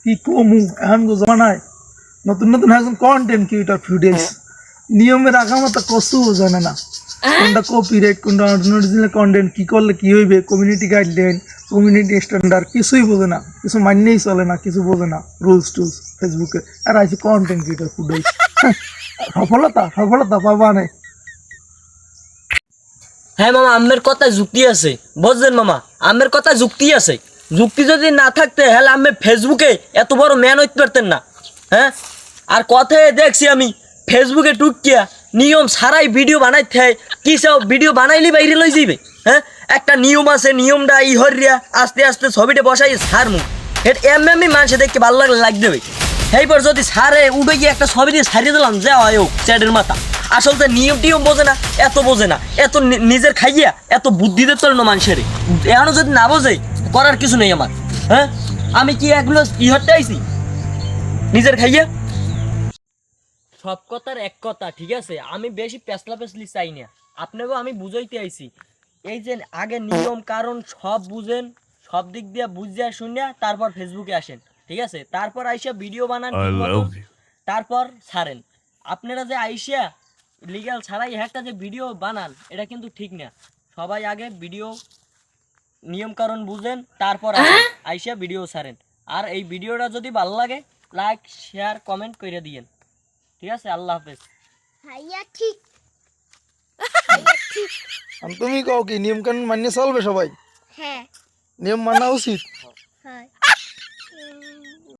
কি কমু এখন জমানায় নতুন নতুন একজন কন্টেন্ট ক্রিয়েটর ফুটেজ নিয়মে রাখা মতো কষ্ট জানে না কোনটা কপিরাইট কোনটা অরিজিনাল কন্টেন্ট কি করলে কি হইবে কমিউনিটি গাইডলাইন কমিউনিটি স্ট্যান্ডার্ড কিছুই বোঝে না কিছু মানলেই চলে না কিছু বোঝে না রুলস টুলস ফেসবুকে আর আছে কন্টেন্ট ক্রিয়েটর ফুটেজ সফলতা পাবা নাই। হ্যাঁ মামা আমের কথা যুক্তি আছে বুঝলেন মামা আমের কথা যুক্তি আছে যুক্তি যদি না থাকতে হলে আমি ফেসবুকে এত বড় ম্যান হইতে পারতেন না হ্যাঁ আর কথায় দেখছি আমি ফেসবুকে টুকিয়া নিয়ম সারাই ভিডিও বানাইতে হয় কি সব ভিডিও বানাইলি বাইরে লই যাইবে হ্যাঁ একটা নিয়ম আছে নিয়মটা হরিয়া আস্তে আস্তে ছবিটা বসাই সারমু এটা এমনি মানুষে দেখতে ভালো লাগলে লাগ দেবে সেইবার যদি সারে উঠে গিয়ে একটা ছবি দিয়ে সারিয়ে দিলাম যা হয় চ্যাটের মাথা আসলে নিয়ম টিয়ম বোঝে না এত নিজের খাইয়া এত বুদ্ধি দিতে না মানুষের এখনো যদি না বোঝে করার কিছু নেই আমার হ্যাঁ আমি কি এগুলো ইহরটা আইছি নিজের খাইয়া সব কথার এক কথা ঠিক আছে আমি বেশি পেছলা পেছলি চাই না আপনাকেও আমি বুঝাইতে আইছি এই যে আগে নিয়ম কারণ সব বুঝেন সব দিক দিয়ে বুঝিয়া শুনিয়া তারপর ফেসবুকে আসেন ঠিক আছে তারপর আইসা ভিডিও বানান তারপর ছাড়েন আপনারা যে আইসা লিগ্যাল ছাড়াই একটা যে ভিডিও বানান এটা কিন্তু ঠিক না সবাই আগে ভিডিও নিয়ম কারণ বুঝেন তারপর আইসা ভিডিও ছাড়েন আর এই ভিডিওটা যদি ভালো লাগে লাইক শেয়ার কমেন্ট করে দিয়েন ঠিক আছে আল্লাহ হাফেজ ভাইয়া ঠিক তুমি কও কি নিয়ম কানুন মানিয়ে চলবে সবাই হ্যাঁ নিয়ম মানা উচিত হয়